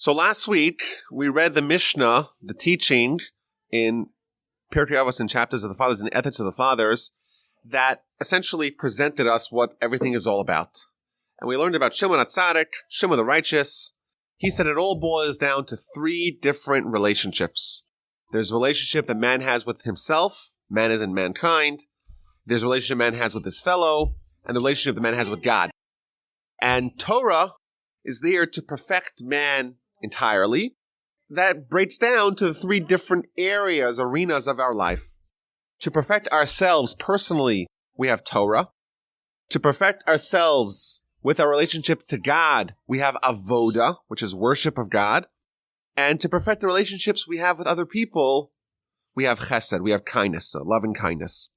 So last week, we read the Mishnah, the teaching in Pirkei Avos in Chapters of the Fathers and the Ethics of the Fathers that essentially presented us what everything is all about. And we learned about Shimon HaTzadik, Shimon the Righteous. He said it all boils down to three different relationships. There's a relationship that man has with himself, man is in mankind. There's a relationship man has with his fellow, and the relationship that man has with God. And Torah is there to perfect man entirely. That breaks down to the three different areas, arenas of our life. To perfect ourselves personally, we have Torah. To perfect ourselves with our relationship to God, we have Avodah, which is worship of God. And to perfect the relationships we have with other people, we have Chesed, we have kindness, so love and kindness.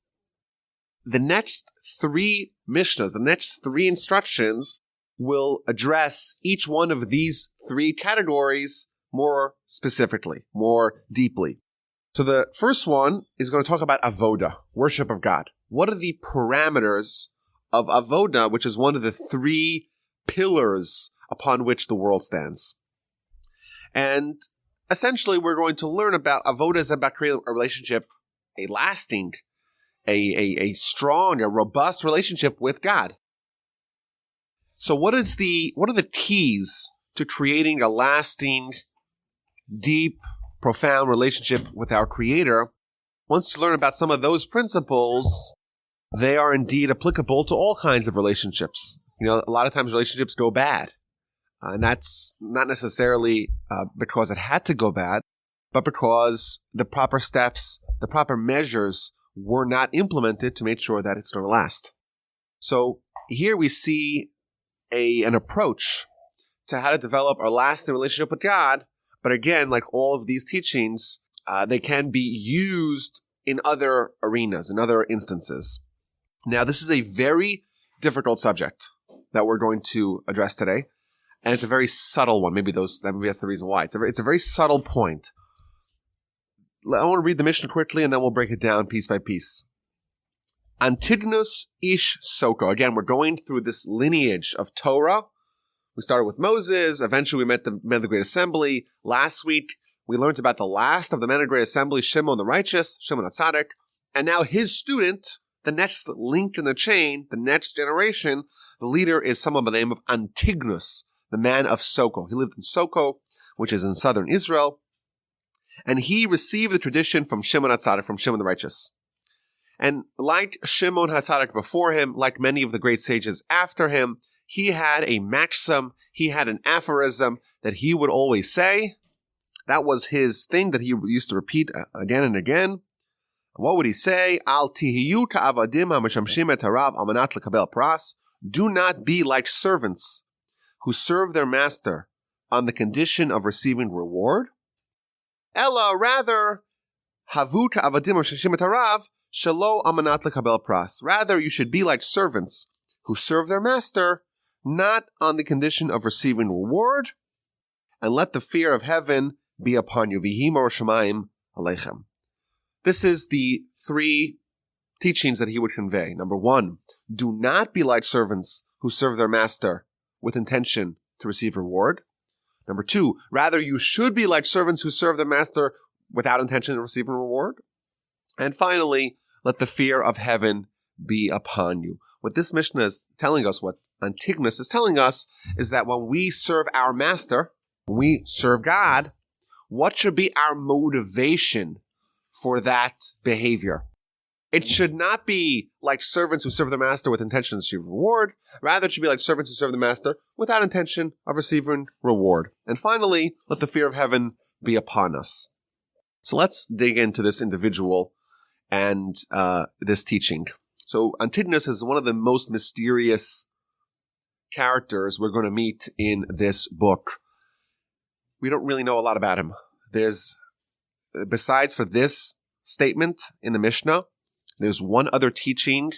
The next three Mishnahs, the next three instructions will address each one of these three categories more specifically, more deeply. So the first one is going to talk about Avodah, worship of God. What are the parameters of Avodah, which is one of the three pillars upon which the world stands? And essentially, we're going to learn about Avodah is about creating a relationship, a lasting, a strong, a robust relationship with God. So what are the keys to creating a lasting, deep, profound relationship with our Creator? Once you learn about some of those principles, they are indeed applicable to all kinds of relationships. You know, a lot of times relationships go bad. And that's not necessarily because it had to go bad, but because the proper steps, the proper measures were not implemented to make sure that it's going to last. So here we see an approach to how to develop a lasting relationship with God. But again, like all of these teachings, they can be used in other arenas, in other instances. Now, this is a very difficult subject that we're going to address today. And it's a very subtle one. Maybe that's the reason why. It's a very subtle point. I want to read the Mishnah quickly, and then we'll break it down piece by piece. Antigonus ish Soko. Again, we're going through this lineage of Torah. We started with Moses. Eventually, we met the men of the Great Assembly. Last week, we learned about the last of the men of the Great Assembly, Shimon the Righteous, Shimon HaTzadik. And now his student, the next link in the chain, the next generation, the leader is someone by the name of Antigonus, the man of Soko. He lived in Soko, which is in southern Israel. And he received the tradition from Shimon HaTzadik, from Shimon the Righteous. And like Shimon HaTzadik before him, like many of the great sages after him, he had a maxim, he had an aphorism that he would always say. That was his thing that he used to repeat again and again. What would he say? Al tihiyu ka'avadim ha'mishamshim et harav al manat lekabel pras. Do not be like servants who serve their master on the condition of receiving reward. Ella, rather, havu ka'avadim ha'mishamshim et harav shelo al manat lekabel pras. Rather, you should be like servants who serve their master not on the condition of receiving reward, and let the fear of heaven be upon you. V'hi mor shamayim aleichem. This is the three teachings that he would convey. Number one, do not be like servants who serve their master with intention to receive reward. Number two, rather you should be like servants who serve their master without intention to receive a reward. And finally, let the fear of heaven be upon you. What this Mishnah is telling us, what Antigonus is telling us, is that when we serve our master, when we serve God, what should be our motivation for that behavior? It should not be like servants who serve their master with intention to receive reward. Rather, it should be like servants who serve the master without intention of receiving reward. And finally, let the fear of heaven be upon us. So let's dig into this individual and this teaching. So Antigonus is one of the most mysterious characters we're going to meet in this book. We don't really know a lot about him. Besides for this statement in the Mishnah, there's one other teaching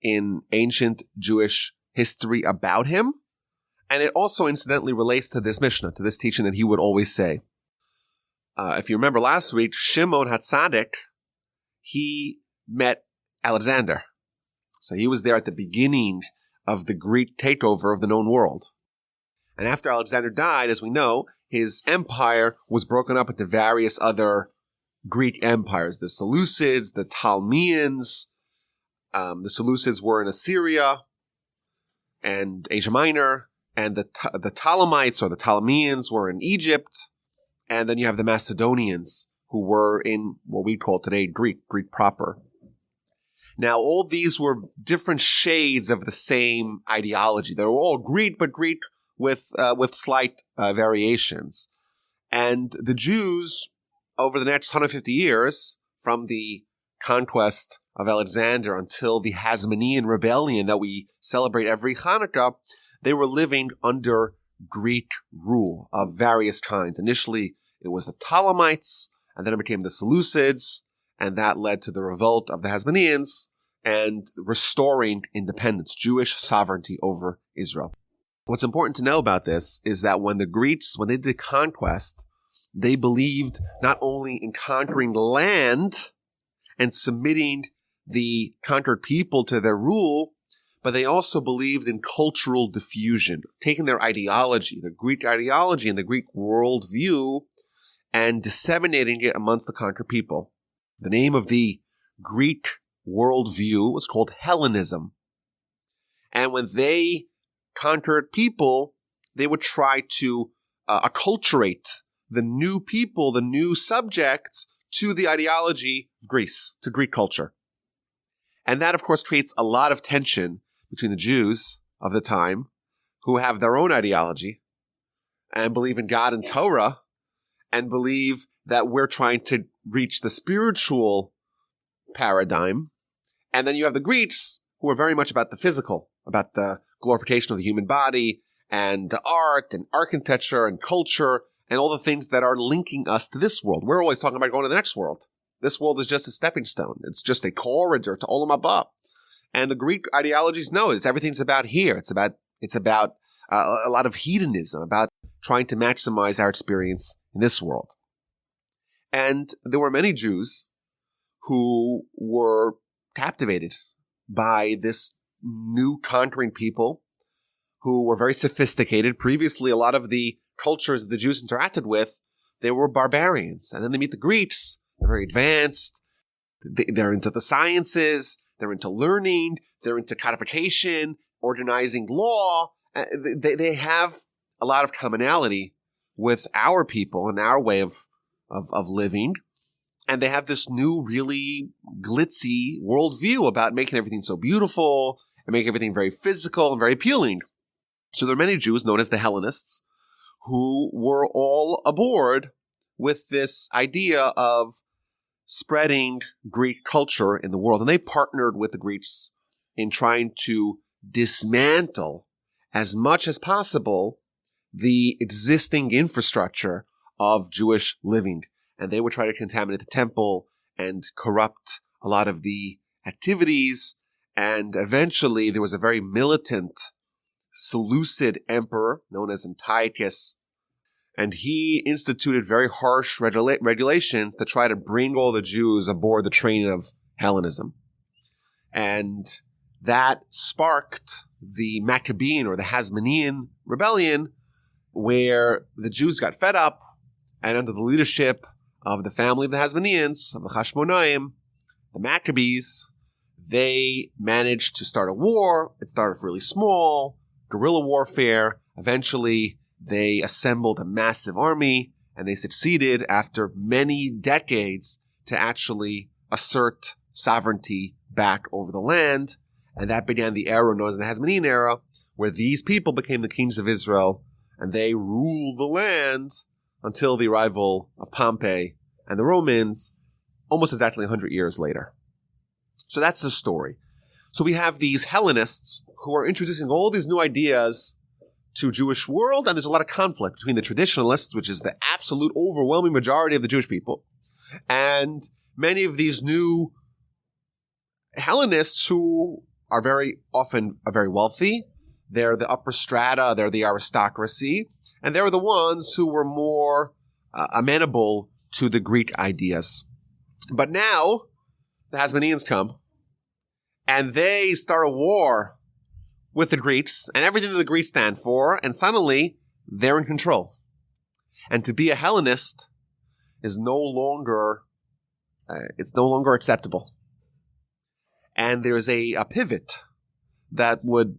in ancient Jewish history about him, and it also incidentally relates to this Mishnah, to this teaching that he would always say. If you remember last week, Shimon HaTzadik, he met Alexander. So he was there at the beginning of the Greek takeover of the known world. And after Alexander died, as we know, his empire was broken up into various other Greek empires. The Seleucids, the Ptolemies. The Seleucids were in Assyria and Asia Minor. And the Ptolemies or the Ptolemies were in Egypt. And then you have the Macedonians, who were in what we call today Greek proper. Now, all these were different shades of the same ideology. They were all Greek, but Greek with slight variations. And the Jews, over the next 150 years, from the conquest of Alexander until the Hasmonean rebellion that we celebrate every Hanukkah, they were living under Greek rule of various kinds. Initially, it was the Ptolemies, and then it became the Seleucids, and that led to the revolt of the Hasmoneans and restoring independence, Jewish sovereignty over Israel. What's important to know about this is that when the Greeks, when they did conquest, they believed not only in conquering land and submitting the conquered people to their rule, but they also believed in cultural diffusion, taking their ideology, the Greek ideology and the Greek worldview, and disseminating it amongst the conquered people. The name of the Greek worldview was called Hellenism. And when they conquered people, they would try to acculturate the new people, the new subjects, to the ideology of Greece, to Greek culture. And that, of course, creates a lot of tension between the Jews of the time, who have their own ideology and believe in God and Torah, and believe that we're trying to reach the spiritual paradigm. And then you have the Greeks, who are very much about the physical, about the glorification of the human body, and art, and architecture, and culture, and all the things that are linking us to this world. We're always talking about going to the next world. This world is just a stepping stone. It's just a corridor to Olam Haba. And the Greek ideologies know everything's about here. It's about a lot of hedonism, about trying to maximize our experience in this world. And there were many Jews who were captivated by this new conquering people who were very sophisticated. Previously, a lot of the cultures that the Jews interacted with, they were barbarians. And then they meet the Greeks. They're very advanced. They're into the sciences. They're into learning. They're into codification, organizing law. They have a lot of commonality with our people and our way of living. And they have this new, really glitzy worldview about making everything so beautiful and making everything very physical and very appealing. So there are many Jews known as the Hellenists who were all aboard with this idea of spreading Greek culture in the world. And they partnered with the Greeks in trying to dismantle as much as possible the existing infrastructure of Jewish living. And they would try to contaminate the temple and corrupt a lot of the activities. And eventually there was a very militant Seleucid emperor known as Antiochus. And he instituted very harsh regulations to try to bring all the Jews aboard the train of Hellenism. And that sparked the Maccabean or the Hasmonean rebellion, where the Jews got fed up, and under the leadership of the family of the Hasmoneans, of the Hashmonaim, the Maccabees, they managed to start a war. It started really small, guerrilla warfare. Eventually, they assembled a massive army, and they succeeded after many decades to actually assert sovereignty back over the land. And that began the era known as the Hasmonean era, where these people became the kings of Israel, and they ruled the land until the arrival of Pompey and the Romans almost exactly 100 years later. So that's the story. So we have these Hellenists who are introducing all these new ideas to Jewish world, and there's a lot of conflict between the traditionalists, which is the absolute overwhelming majority of the Jewish people, and many of these new Hellenists who are very often very wealthy. They're the upper strata, they're the aristocracy, and they're the ones who were more amenable to the Greek ideas. But now, the Hasmoneans come, and they start a war with the Greeks, and everything that the Greeks stand for, and suddenly, they're in control. And to be a Hellenist is no longer acceptable. And there's a pivot that would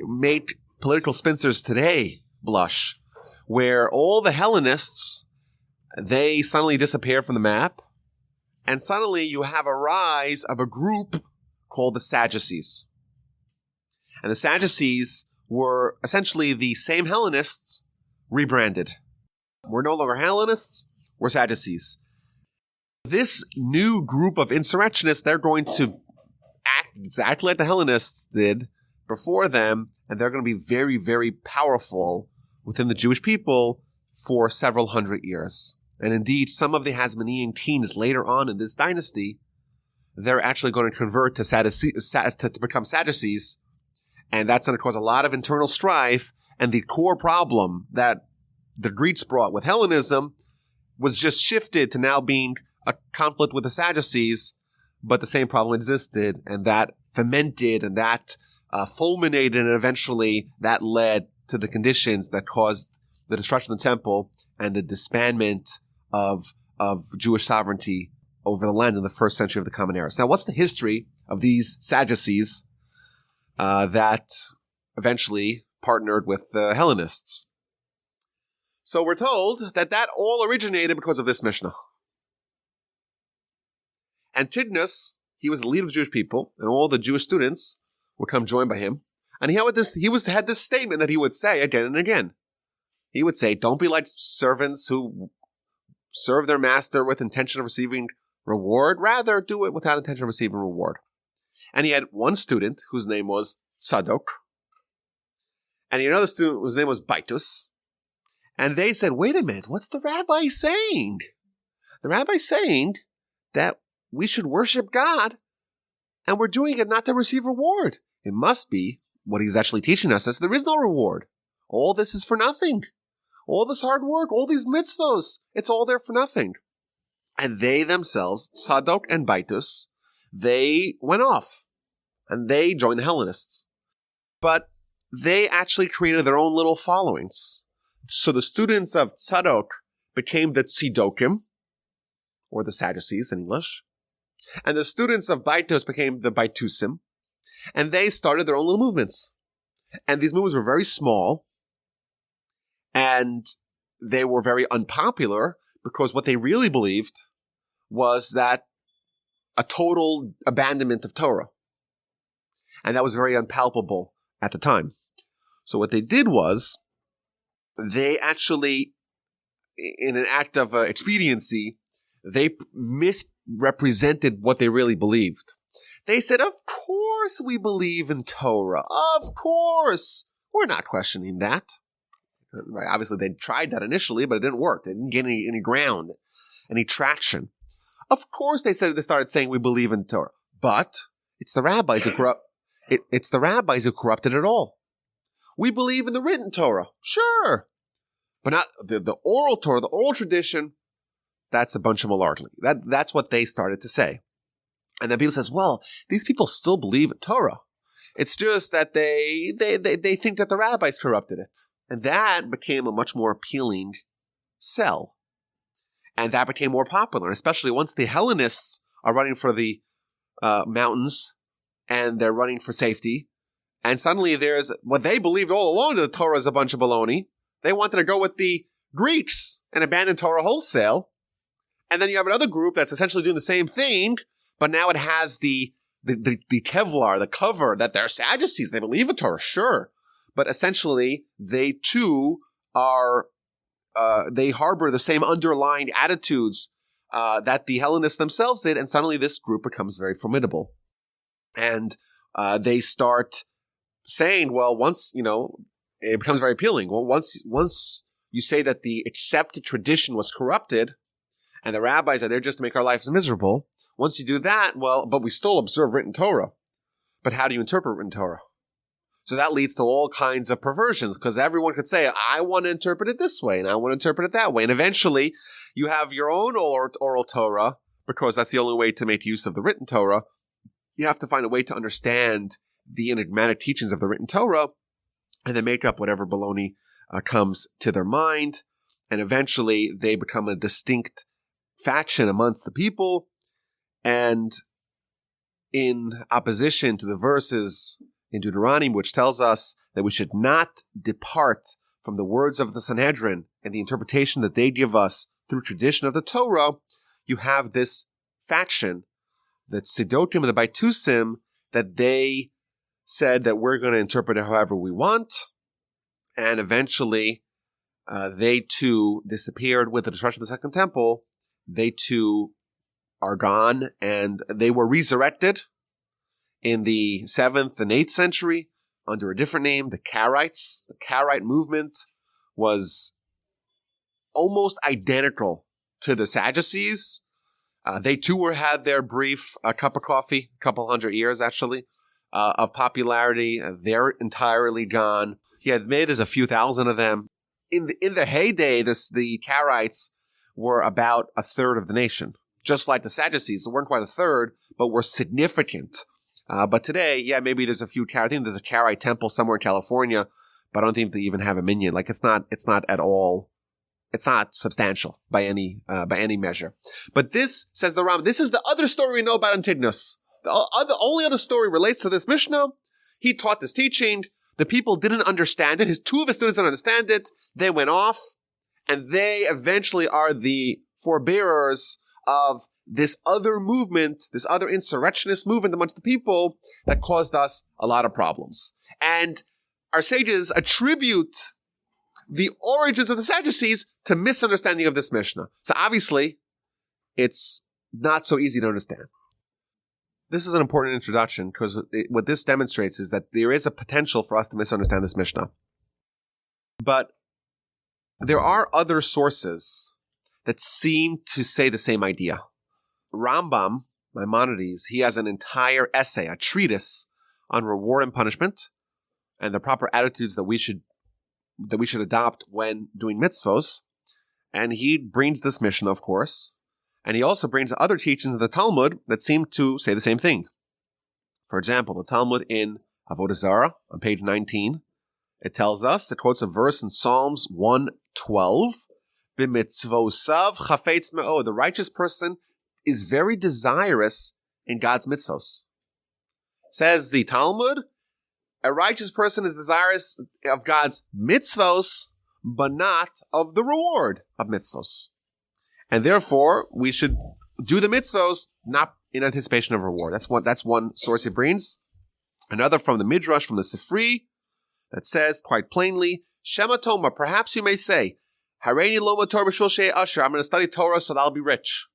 make political spinsters today blush, where all the Hellenists, they suddenly disappear from the map, and suddenly you have a rise of a group called the Sadducees. And the Sadducees were essentially the same Hellenists rebranded. We're no longer Hellenists, we're Sadducees. This new group of insurrectionists, they're going to act exactly like the Hellenists did before them, and they're going to be very, very powerful within the Jewish people for several hundred years. And indeed, some of the Hasmonean kings later on in this dynasty, they're actually going to convert to become Sadducees, and that's going to cause a lot of internal strife. And the core problem that the Greeks brought with Hellenism was just shifted to now being a conflict with the Sadducees, but the same problem existed, and that fermented, and that fulminated, and eventually that led to the conditions that caused the destruction of the temple and the disbandment of Jewish sovereignty over the land in the first century of the Common Era. Now, what's the history of these Sadducees that eventually partnered with the Hellenists? So we're told that all originated because of this Mishnah. Antigonus, he was the leader of the Jewish people, and all the Jewish students would come join by him. And he had this statement that he would say again and again. He would say, don't be like servants who serve their master with intention of receiving reward. Rather, do it without intention of receiving reward. And he had one student whose name was Tzadok. And he had another student whose name was Baitus. And they said, wait a minute, what's the rabbi saying? The rabbi's saying that we should worship God, and we're doing it not to receive reward. It must be what he's actually teaching us is there is no reward. All this is for nothing. All this hard work, all these mitzvos, it's all there for nothing. And they themselves, Tzadok and Baitus, they went off, and they joined the Hellenists. But they actually created their own little followings. So the students of Tzadok became the Tzidokim, or the Sadducees in English. And the students of Baitus became the Baitusim. And they started their own little movements. And these movements were very small. And they were very unpopular because what they really believed was that a total abandonment of Torah. And that was very unpalatable at the time. So what they did was they actually, in an act of expediency, they misrepresented what they really believed. They said, of course we believe in Torah. Of course. We're not questioning that. Right? Obviously, they tried that initially, but it didn't work. They didn't get any ground, any traction. Of course, they started saying we believe in Torah. But it's the rabbis who it's the rabbis who corrupted it all. We believe in the written Torah. Sure. But not the oral Torah, the oral tradition. That's a bunch of malarkey. That's what they started to say. And then people says, well, these people still believe in Torah. It's just that they think that the rabbis corrupted it. And that became a much more appealing sell. And that became more popular, especially once the Hellenists are running for the mountains and they're running for safety. And suddenly there's what they believed all along that the Torah is a bunch of baloney. They wanted to go with the Greeks and abandon Torah wholesale. And then you have another group that's essentially doing the same thing, but now it has the Kevlar, the cover, that they're Sadducees. They believe in Torah, sure. But essentially, they too are, they harbor the same underlying attitudes that the Hellenists themselves did, and suddenly this group becomes very formidable. And they start saying, well, once, it becomes very appealing. Well, once you say that the accepted tradition was corrupted, and the rabbis are there just to make our lives miserable, once you do that, well, but we still observe written Torah. But how do you interpret written Torah? So that leads to all kinds of perversions, because everyone could say, I want to interpret it this way, and I want to interpret it that way. And eventually, you have your own oral Torah, because that's the only way to make use of the written Torah. You have to find a way to understand the enigmatic teachings of the written Torah, and then make up whatever baloney comes to their mind, and eventually they become a distinct faction amongst the people, and in opposition to the verses in Deuteronomy, which tells us that we should not depart from the words of the Sanhedrin and the interpretation that they give us through tradition of the Torah, you have this faction, the Tzidokim and the Baitusim, that they said that we're going to interpret it however we want, and eventually they too disappeared with the destruction of the Second Temple. They too are gone, and they were resurrected in the 7th and 8th century under a different name, the Karaites. The Karaite movement was almost identical to the Sadducees. They too had their brief cup of coffee, a couple hundred years actually, of popularity. They're entirely gone. Maybe there's a few thousand of them. In the heyday, the Karaites were about a third of the nation. Just like the Sadducees, they weren't quite a third, but were significant. But today, maybe there's a few. I think there's a Karaite temple somewhere in California, but I don't think they even have a minyan. Like it's not at all. It's not substantial by any measure. But this, says the Rambam, this is the other story we know about Antigonus. The only other story relates to this Mishnah. He taught this teaching. The people didn't understand it. Two of his students didn't understand it. They went off, and they eventually are the forebearers of this other movement, this other insurrectionist movement amongst the people that caused us a lot of problems. And our sages attribute the origins of the Sadducees to misunderstanding of this Mishnah. So obviously, it's not so easy to understand. This is an important introduction because what this demonstrates is that there is a potential for us to misunderstand this Mishnah. But there are other sources that seem to say the same idea. Rambam, Maimonides, he has an entire essay, a treatise on reward and punishment and the proper attitudes that we should adopt when doing mitzvos. And he brings this Mishnah, of course, and he also brings other teachings of the Talmud that seem to say the same thing. For example, the Talmud in Avodah on page 19, it tells us, it quotes a verse in Psalms 112, B'mitzvosav chafetz me'od. The righteous person is very desirous in God's mitzvos. Says the Talmud, a righteous person is desirous of God's mitzvos, but not of the reward of mitzvos. And therefore, we should do the mitzvos not in anticipation of reward. That's one source he brings. Another from the Midrash, from the Sifri, that says quite plainly, Shema Toma, perhaps you may say, Hareini Loma Torah b'shvil she'eh asher, I'm going to study Torah so that I'll be rich.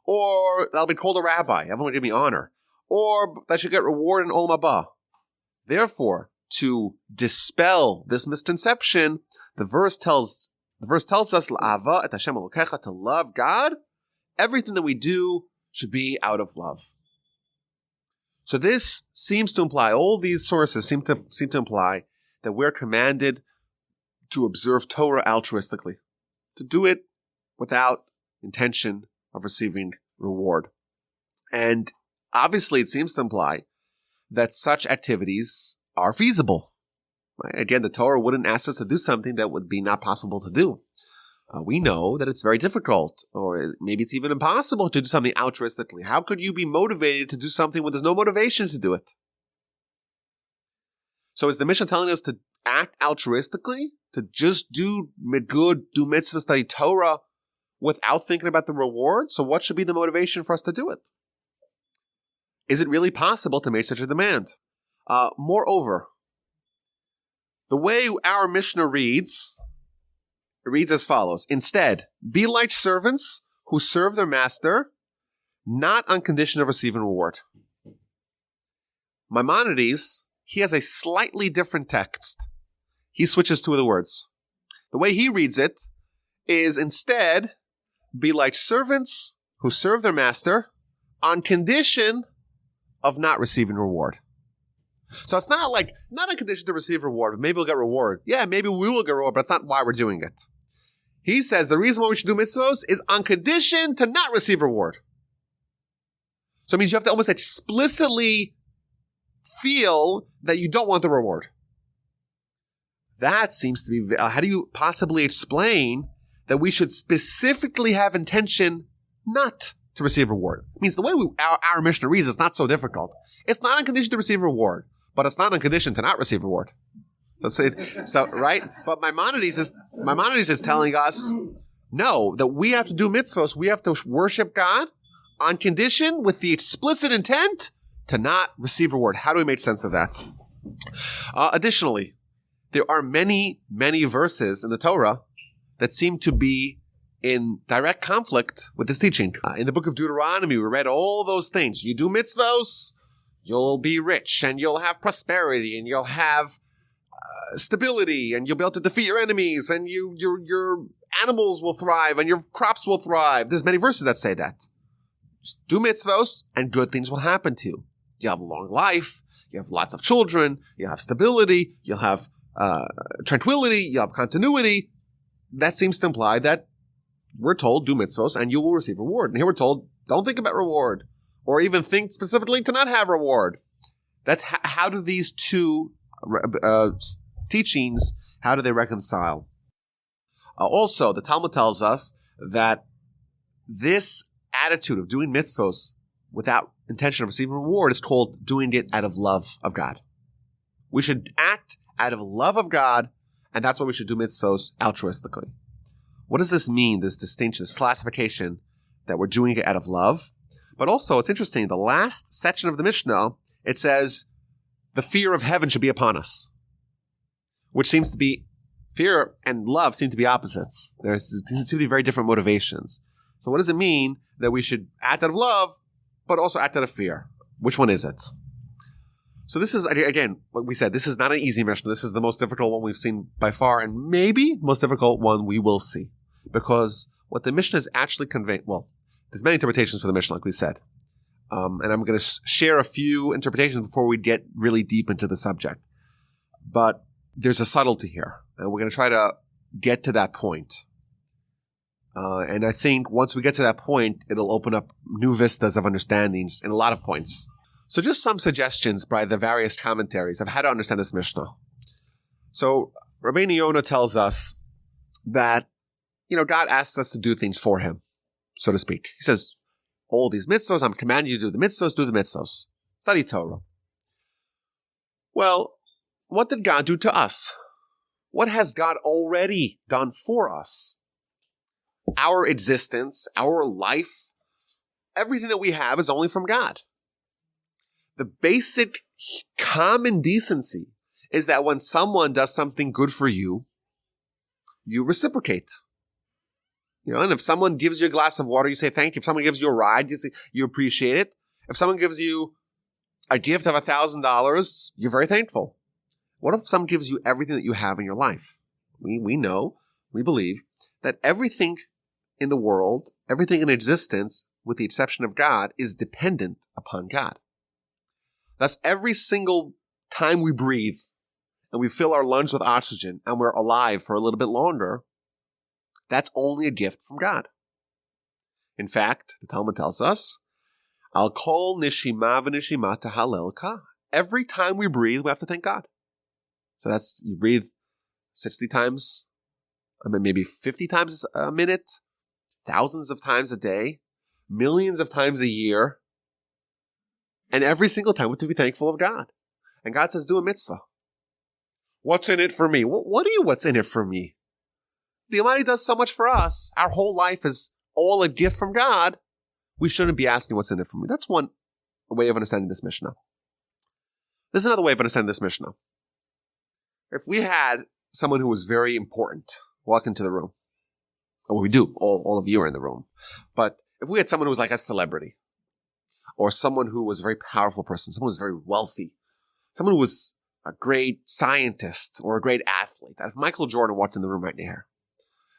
Or that I'll be called a rabbi, everyone will give me honor. Or that I should get reward in Olam Haba. Therefore, to dispel this misconception, the verse tells us La'ava et Hashem Elokecha, to love God. Everything that we do should be out of love. So this seems to imply, all these sources seem to imply that we're commanded to observe Torah altruistically, to do it without intention of receiving reward. And obviously it seems to imply that such activities are feasible. Right? Again, the Torah wouldn't ask us to do something that would be not possible to do. We know that it's very difficult, or maybe it's even impossible to do something altruistically. How could you be motivated to do something when there's no motivation to do it? So is the Mishnah telling us to act altruistically? To just do good, do mitzvah, study Torah without thinking about the reward? So what should be the motivation for us to do it? Is it really possible to make such a demand? Moreover, the way our Mishnah reads, it reads as follows. Instead, be like servants who serve their master, not on condition of receiving reward. Maimonides, he has a slightly different text. He switches two of the words. The way he reads it is instead, be like servants who serve their master on condition of not receiving reward. So it's not a condition to receive reward, but maybe we'll get reward. Yeah, maybe we will get reward, but that's not why we're doing it. He says the reason why we should do mitzvos is on condition to not receive reward. So it means you have to almost explicitly feel that you don't want the reward. That seems to be, how do you possibly explain that we should specifically have intention not to receive reward? It means the way our Mishnah reads is not so difficult. It's not on condition to receive reward, but it's not on condition to not receive reward. So right? But Maimonides is telling us, no, that we have to do mitzvos, we have to worship God on condition with the explicit intent to not receive reward. How do we make sense of that? Additionally, there are many, many verses in the Torah that seem to be in direct conflict with this teaching. In the book of Deuteronomy, we read all those things. You do mitzvos, you'll be rich, and you'll have prosperity, and you'll have stability, and you'll be able to defeat your enemies, and your animals will thrive, and your crops will thrive. There's many verses that say that. Just do mitzvos, and good things will happen to you. You'll have a long life, you have lots of children, you'll have stability, you'll have tranquility, you'll have continuity. That seems to imply that we're told, do mitzvos, and you will receive reward. And here we're told, don't think about reward, or even think specifically to not have reward. That's how do these two teachings, how do they reconcile? Also, the Talmud tells us that this attitude of doing mitzvos without intention of receiving reward is called doing it out of love of God. We should act out of love of God, and that's why we should do mitzvos altruistically. What does this mean, this distinction, this classification that we're doing it out of love? But also, it's interesting, the last section of the Mishnah, it says, the fear of heaven should be upon us, which seems to be, fear and love seem to be opposites. There seem to be very different motivations. So what does it mean that we should act out of love, but also act out of fear? Which one is it? So this is, again, what we said, this is not an easy Mishnah. This is the most difficult one we've seen by far, and maybe the most difficult one we will see. Because what the Mishnah is actually conveying, well, there's many interpretations for the Mishnah, like we said. And I'm going to share a few interpretations before we get really deep into the subject. But there's a subtlety here, and we're going to try to get to that point. And I think once we get to that point, it'll open up new vistas of understandings in a lot of points. So just some suggestions by the various commentaries of how to understand this Mishnah. So Rabbeinu Yonah tells us that, God asks us to do things for him, so to speak. He says, all these mitzvos, I'm commanding you to do the mitzvos. Study Torah. Well, what did God do to us? What has God already done for us? Our existence, our life, everything that we have is only from God. The basic common decency is that when someone does something good for you, you reciprocate. And if someone gives you a glass of water, you say thank you. If someone gives you a ride, you appreciate it. If someone gives you a gift of $1,000, you're very thankful. What if someone gives you everything that you have in your life? We know, we believe, that everything in the world, everything in existence, with the exception of God, is dependent upon God. Thus, every single time we breathe and we fill our lungs with oxygen and we're alive for a little bit longer, that's only a gift from God. In fact, the Talmud tells us, Al kol nishima v'nishima tahalel ka. Every time we breathe, we have to thank God. So that's, you breathe 60 times, maybe 50 times a minute, thousands of times a day, millions of times a year. And every single time we have to be thankful of God. And God says, do a mitzvah. What's in it for me? What's in it for me? The Almighty does so much for us. Our whole life is all a gift from God. We shouldn't be asking what's in it for me. That's one way of understanding this Mishnah. There's another way of understanding this Mishnah. If we had someone who was very important walk into the room, well, we do, all of you are in the room, but if we had someone who was like a celebrity, or someone who was a very powerful person, someone who was very wealthy, someone who was a great scientist or a great athlete. If Michael Jordan walked in the room right here,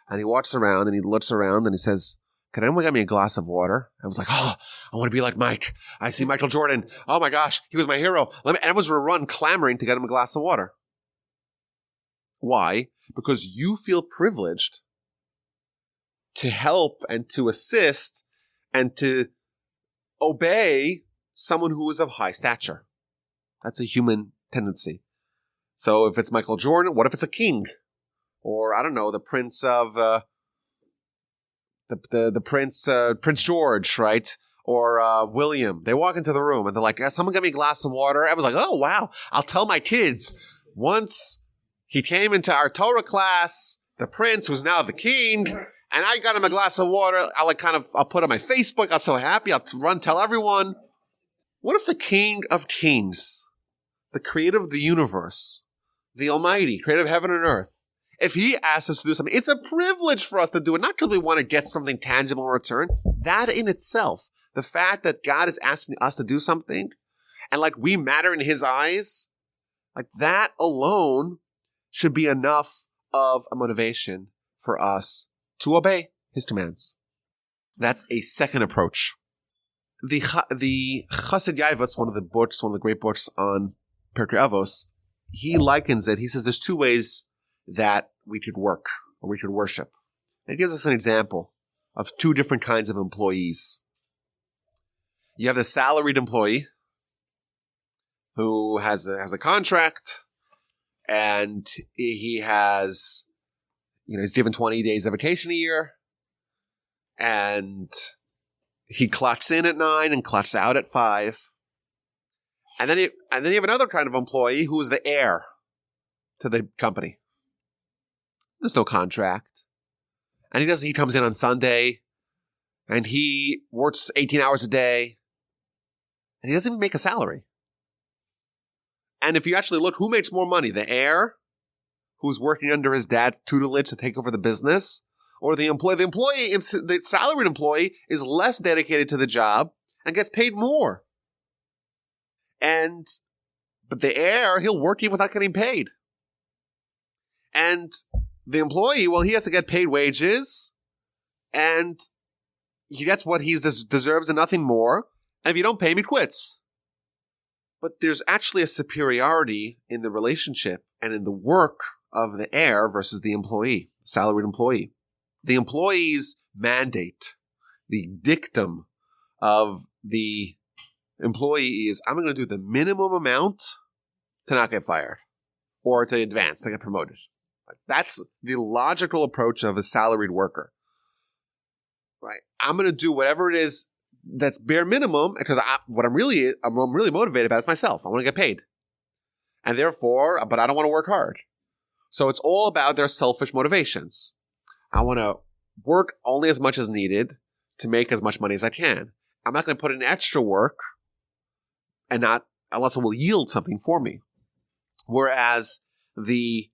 and he walks around and he looks around and he says, can anyone get me a glass of water? I was like, I want to be like Mike. I see Michael Jordan. Oh my gosh, he was my hero. And everyone's run clamoring to get him a glass of water. Why? Because you feel privileged to help and to assist and to obey someone who is of high stature. That's a human tendency. So if it's Michael Jordan, what if it's a king? Or, I don't know, the prince of, Prince George, right? Or William. They walk into the room and they're like, yeah, someone get me a glass of water. I was like, oh, wow. I'll tell my kids. Once he came into our Torah class, the prince who's now the king, and I got him a glass of water. I'll put it on my Facebook. I'm so happy. I'll tell everyone. What if the King of Kings, the creator of the universe, the Almighty, creator of heaven and earth, if he asks us to do something, it's a privilege for us to do it, not because we want to get something tangible in return. That in itself, the fact that God is asking us to do something, and like we matter in his eyes, like that alone should be enough of a motivation for us to obey his commands. That's a second approach. The Chassid Yavuz, one of the great books on Pirkei Avos, he likens it. He says there's two ways that we could work or we could worship. And he gives us an example of two different kinds of employees. You have the salaried employee who has a contract, and he has, he's given 20 days of vacation a year, and he clocks in at 9 and clocks out at 5. And then you have another kind of employee who is the heir to the company. There's no contract. And he comes in on Sunday and he works 18 hours a day and he doesn't even make a salary. And if you actually look, who makes more money? The heir, who's working under his dad's tutelage to take over the business, or the employee? The salaried employee is less dedicated to the job and gets paid more. But the heir, he'll work even without getting paid. And the employee, well, he has to get paid wages, and he gets what he deserves and nothing more. And if you don't pay him, he quits. But there's actually a superiority in the relationship and in the work of the heir versus the employee, salaried employee. The employee's mandate, the dictum of the employee is, I'm going to do the minimum amount to not get fired or to advance, to get promoted. That's the logical approach of a salaried worker. Right? I'm going to do whatever it is that's bare minimum, because what I'm really motivated about is myself. I want to get paid. And therefore, but I don't want to work hard. So it's all about their selfish motivations. I want to work only as much as needed to make as much money as I can. I'm not going to put in extra work and not unless it will yield something for me. Whereas the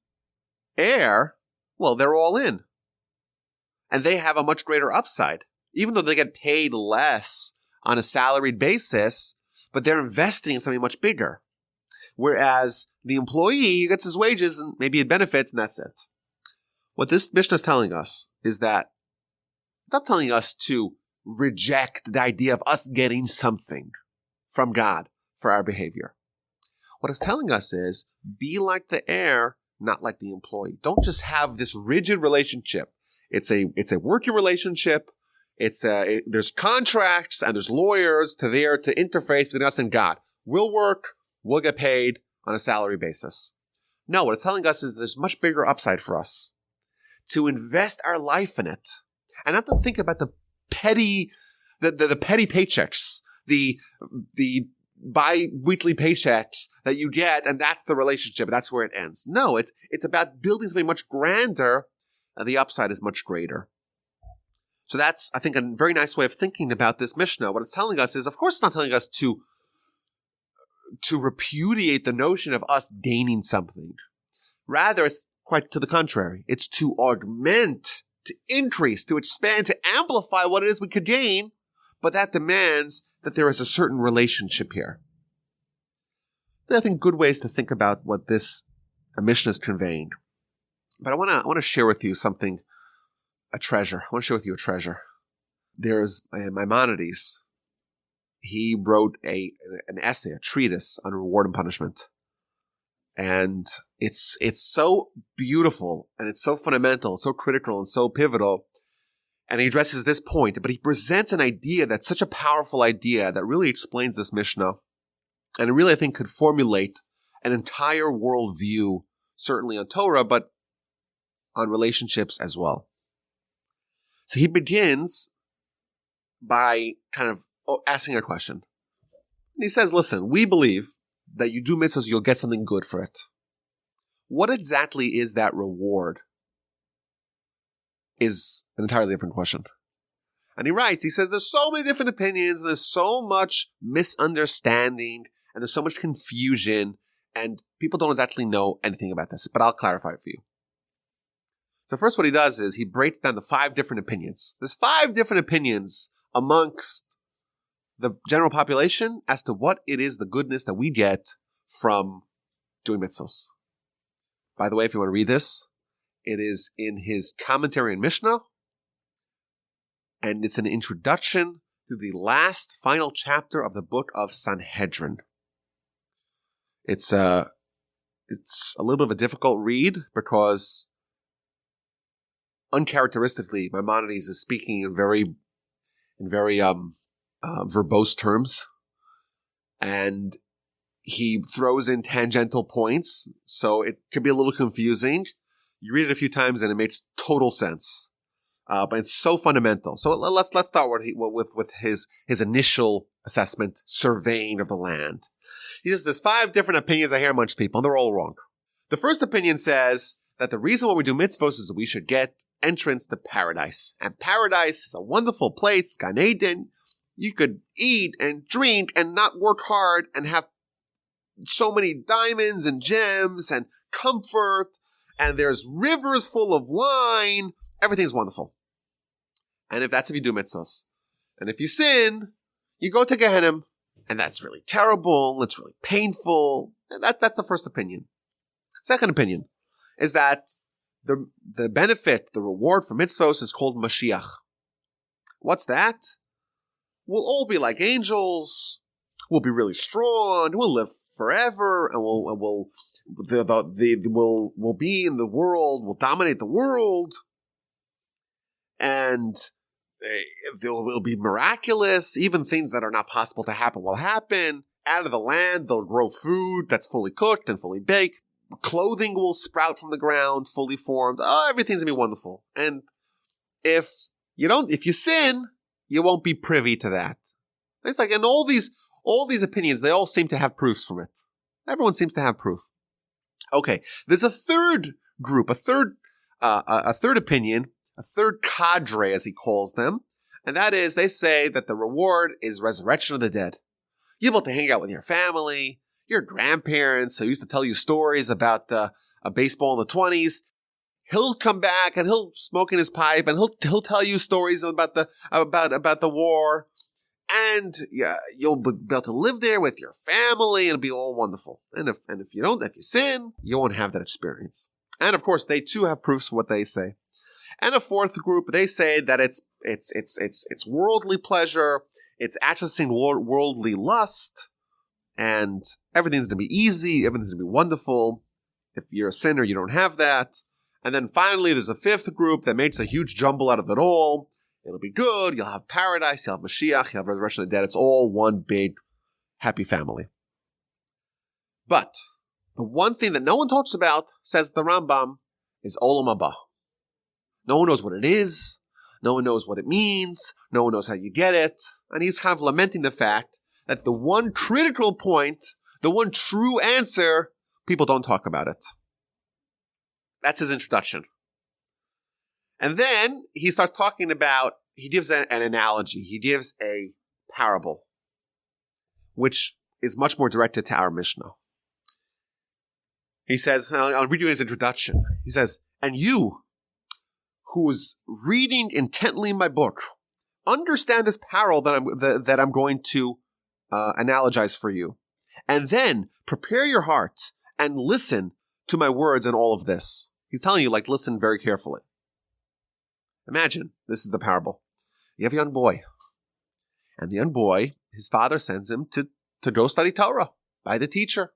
heir, well, they're all in. And they have a much greater upside. Even though they get paid less on a salaried basis, but they're investing in something much bigger. Whereas the employee gets his wages and maybe it benefits, and that's it. What this mishna is telling us is that it's not telling us to reject the idea of us getting something from God for our behavior. What it's telling us is be like the heir, not like the employee. Don't just have this rigid relationship. It's a working relationship. There's contracts and there's lawyers to interface between us and God. We'll work, we'll get paid on a salary basis. No, what it's telling us is there's much bigger upside for us to invest our life in it, and not to think about the petty paychecks, the bi-weekly paychecks that you get, and that's the relationship. That's where it ends. No, it's about building something much grander, and the upside is much greater. So that's, I think, a very nice way of thinking about this Mishnah. What it's telling us is, of course, it's not telling us to repudiate the notion of us gaining something. Rather, it's quite to the contrary. It's to augment, to increase, to expand, to amplify what it is we could gain, but that demands that there is a certain relationship here. There are, I think, good ways to think about what this Mishnah is conveying. But I want to share with you something, a treasure. I want to share with you a treasure. There's Maimonides. He wrote an essay, a treatise on reward and punishment. And it's so beautiful, and it's so fundamental, so critical, and so pivotal. And he addresses this point, but he presents an idea that's such a powerful idea that really explains this Mishnah. And it really, I think, could formulate an entire worldview, certainly on Torah, but on relationships as well. So he begins by kind of asking a question. And he says, listen, we believe that you do mitzvahs, you'll get something good for it. What exactly is that reward? Is an entirely different question. And he writes, he says, there's so many different opinions, and there's so much misunderstanding, and there's so much confusion, and people don't exactly know anything about this, but I'll clarify it for you. So first what he does is he breaks down the 5 different opinions. There's 5 different opinions amongst the general population as to what it is the goodness that we get from doing mitzvahs. By the way, if you want to read this, it is in his commentary in Mishnah, and it's an introduction to the last final chapter of the book of Sanhedrin. It's a little bit of a difficult read because uncharacteristically, Maimonides is speaking in very verbose terms, and he throws in tangential points, so it could be a little confusing. You read it a few times and it makes total sense, but it's so fundamental. So let's start with his initial assessment, surveying of the land. He says there's 5 different opinions I hear amongst people, and they're all wrong. The first opinion says that the reason why we do mitzvahs is that we should get entrance to paradise. And paradise is a wonderful place, Gan Eden. You could eat and drink and not work hard and have so many diamonds and gems and comfort, and there's rivers full of wine. Everything's wonderful. And if you do mitzvahs. And if you sin, you go to Gehenna, and that's really terrible, it's really painful. And that's the first opinion. Second opinion is that the benefit, the reward for mitzvahs is called Mashiach. What's that? We'll all be like angels. We'll be really strong. We'll live forever, and we'll be in the world. We'll dominate the world, and it will be miraculous. Even things that are not possible to happen will happen. Out of the land, they'll grow food that's fully cooked and fully baked. Clothing will sprout from the ground, fully formed. Oh, everything's gonna be wonderful. And if you sin, you won't be privy to that. It's like, and all these opinions, they all seem to have proofs from it. Everyone seems to have proof. Okay, there's a third group, a third opinion, a third cadre, as he calls them, and that is, they say that the reward is resurrection of the dead. You're able to hang out with your family, your grandparents who used to tell you stories about a baseball in the 20s. He'll come back and he'll smoke in his pipe and he'll tell you stories about the war, and you'll be able to live there with your family and it'll be all wonderful. And if you sin, you won't have that experience. And of course, they too have proofs for what they say. And a fourth group, they say that it's worldly pleasure, it's accessing worldly lust, and everything's going to be easy, everything's going to be wonderful. If you're a sinner, you don't have that. And then finally, there's a fifth group that makes a huge jumble out of it all. It'll be good, you'll have paradise, you'll have Mashiach, you'll have resurrection of the dead. It's all one big happy family. But the one thing that no one talks about, says the Rambam, is Olam Haba. No one knows what it is. No one knows what it means. No one knows how you get it. And he's kind of lamenting the fact that the one critical point, the one true answer, people don't talk about it. That's his introduction. And then he starts talking about, he gives an analogy. He gives a parable, which is much more directed to our Mishnah. He says, I'll read you his introduction. He says, and you, who is reading intently my book, understand this parable that I'm going to analogize for you. And then prepare your heart and listen to my words in all of this. He's telling you, listen very carefully. Imagine, this is the parable. You have a young boy. And the young boy, his father sends him to go study Torah by the teacher.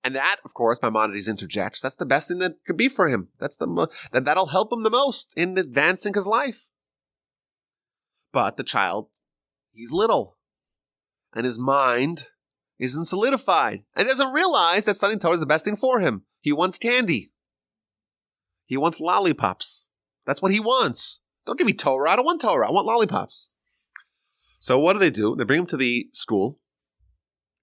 And that, of course, Maimonides interjects, that's the best thing that could be for him. That'll help him the most in advancing his life. But the child, he's little. And his mind isn't solidified and doesn't realize that studying Torah is the best thing for him. He wants candy. He wants lollipops. That's what he wants. Don't give me Torah. I don't want Torah. I want lollipops. So what do? They bring him to the school,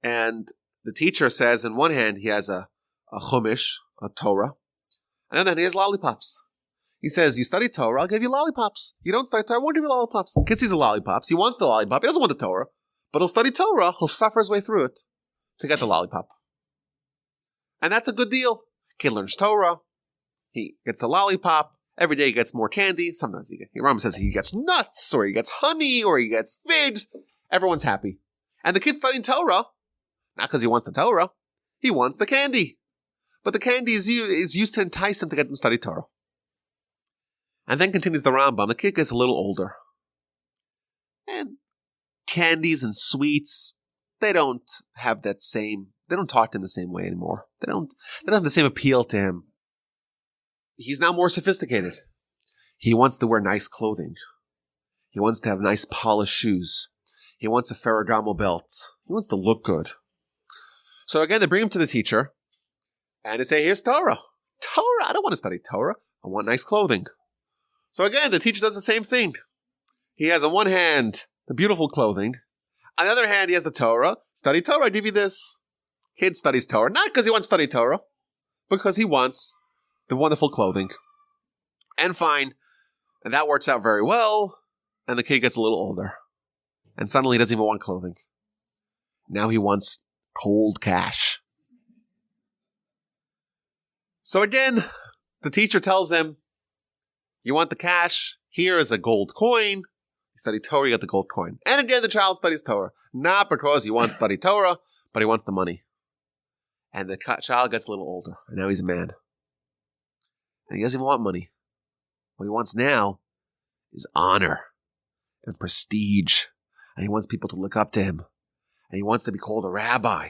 and the teacher says in one hand he has a chumash, a Torah, and then he has lollipops. He says, you study Torah, I'll give you lollipops. You don't study Torah, I won't give you lollipops. The kid sees the lollipops. He wants the lollipop. He doesn't want the Torah, but he'll study Torah. He'll suffer his way through it to get the lollipop. And that's a good deal. Kid learns Torah. He gets the lollipop. Every day he gets more candy. Sometimes Rambam says he gets nuts, or he gets honey, or he gets figs. Everyone's happy. And the kid's studying Torah, not because he wants the Torah. He wants the candy. But the candy is used to entice him to get him to study Torah. And then continues the Rambam. The kid gets a little older. And candies and sweets, they don't talk to him the same way anymore. They don't have the same appeal to him. He's now more sophisticated. He wants to wear nice clothing. He wants to have nice polished shoes. He wants a Ferragamo belt. He wants to look good. So again, they bring him to the teacher, and they say, here's Torah. Torah? I don't want to study Torah. I want nice clothing. So again, the teacher does the same thing. He has on one hand the beautiful clothing. On the other hand, he has the Torah. Study Torah, I give you this. Kid studies Torah, not because he wants to study Torah, because he wants the wonderful clothing. And fine. And that works out very well. And the kid gets a little older. And suddenly he doesn't even want clothing. Now he wants cold cash. So again, the teacher tells him, you want the cash? Here is a gold coin. You study Torah, you get the gold coin. And again, the child studies Torah. Not because he wants to study Torah, but he wants the money. And the child gets a little older. And now he's a man. And he doesn't even want money. What he wants now is honor and prestige. And he wants people to look up to him. And he wants to be called a rabbi.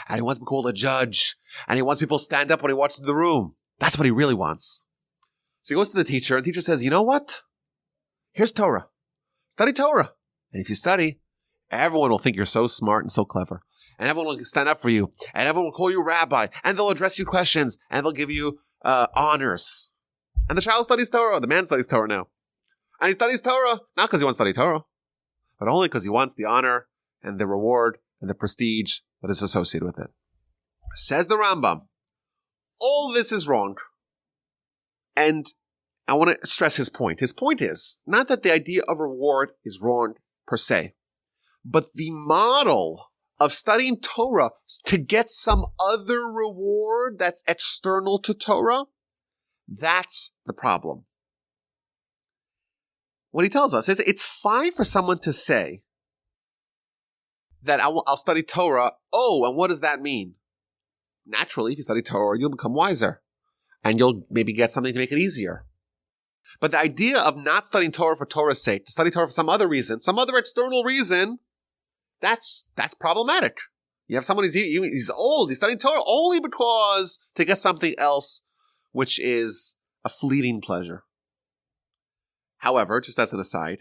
And he wants to be called a judge. And he wants people to stand up when he walks into the room. That's what he really wants. So he goes to the teacher, and the teacher says, you know what? Here's Torah. Study Torah. And if you study, everyone will think you're so smart and so clever. And everyone will stand up for you. And everyone will call you rabbi. And they'll address you questions. And they'll give you honors. And the child studies Torah. The man studies Torah now. And he studies Torah, not because he wants to study Torah, but only because he wants the honor and the reward and the prestige that is associated with it. Says the Rambam, all this is wrong. And I want to stress his point. His point is not that the idea of reward is wrong per se, but the model of studying Torah to get some other reward that's external to Torah, that's the problem. What he tells us is it's fine for someone to say that I'll study Torah. Oh, and what does that mean? Naturally, if you study Torah, you'll become wiser. And you'll maybe get something to make it easier. But the idea of not studying Torah for Torah's sake, to study Torah for some other reason, some other external reason, that's problematic. You have someone he's old, he's studying Torah only because to get something else, which is a fleeting pleasure. However, just as an aside,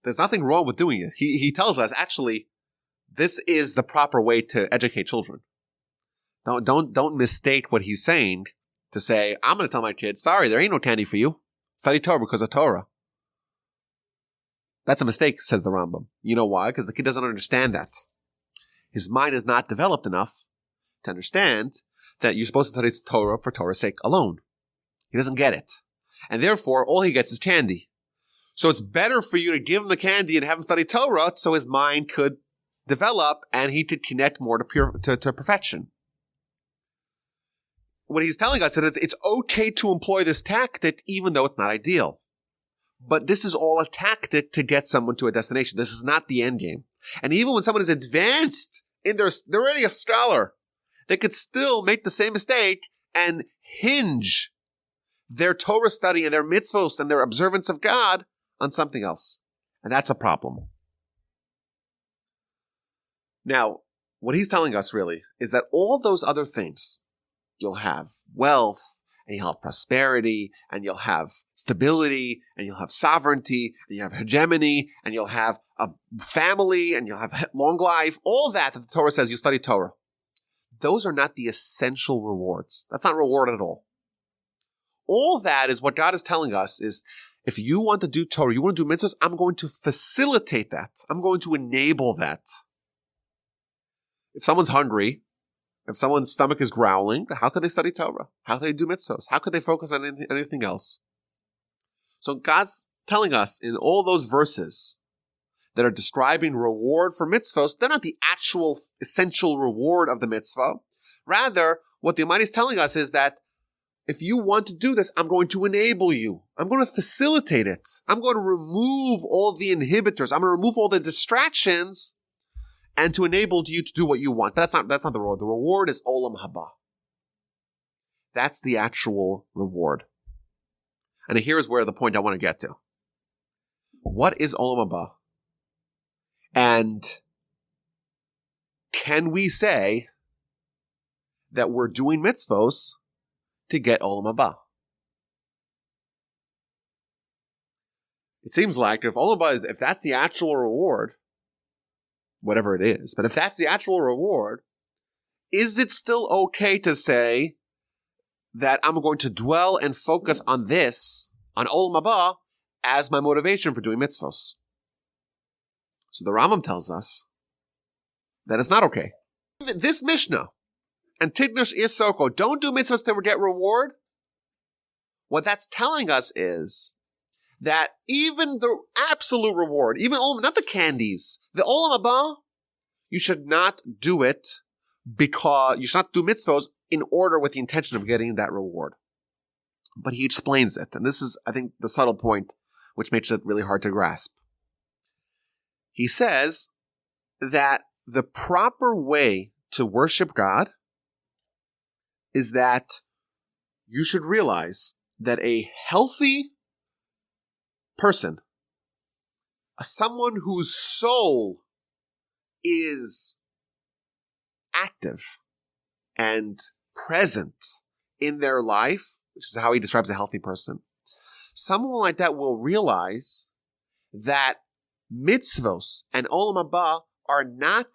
there's nothing wrong with doing it. He tells us, actually, this is the proper way to educate children. Don't mistake what he's saying to say, I'm going to tell my kids, sorry, there ain't no candy for you. Study Torah because of Torah. That's a mistake, says the Rambam. You know why? Because the kid doesn't understand that. His mind is not developed enough to understand that you're supposed to study Torah for Torah's sake alone. He doesn't get it. And therefore, all he gets is candy. So it's better for you to give him the candy and have him study Torah so his mind could develop and he could connect more to perfection. What he's telling us is that it's okay to employ this tactic even though it's not ideal. But this is all a tactic to get someone to a destination. This is not the end game. And even when someone is advanced they're already a scholar, they could still make the same mistake and hinge their Torah study and their mitzvos and their observance of God on something else. And that's a problem. Now, what he's telling us really is that all those other things, you'll have wealth and you'll have prosperity, and you'll have stability, and you'll have sovereignty, and you have hegemony, and you'll have a family, and you'll have long life. All that the Torah says you study Torah. Those are not the essential rewards. That's not reward at all. All that is what God is telling us is, if you want to do Torah, you want to do mitzvahs, I'm going to facilitate that. I'm going to enable that. If someone's hungry, if someone's stomach is growling, how could they study Torah? How could they do mitzvahs? How could they focus on anything else? So God's telling us in all those verses that are describing reward for mitzvahs, they're not the actual essential reward of the mitzvah. Rather, what the Almighty is telling us is that if you want to do this, I'm going to enable you. I'm going to facilitate it. I'm going to remove all the inhibitors. I'm going to remove all the distractions and to enable you to do what you want. But that's not the reward. The reward is olam haba. That's the actual reward. And here's where the point I want to get to. What is olam haba? And can we say that we're doing mitzvos to get olam haba? It seems like if olam haba, if that's the actual reward, whatever it is, but if that's the actual reward, is it still okay to say that I'm going to dwell and focus on this, on olam haba, as my motivation for doing mitzvos? So the Rambam tells us that it's not okay. This Mishnah, Antigonus Isoko, don't do mitzvahs to get reward. What that's telling us is that even the absolute reward, even not the candies, the olam haba, you should not do it because you should not do mitzvahs in order with the intention of getting that reward. But he explains it, and this is, I think, the subtle point which makes it really hard to grasp. He says that the proper way to worship God is that you should realize that a healthy person, someone whose soul is active and present in their life, which is how he describes a healthy person, someone like that will realize that mitzvos and olam haba are not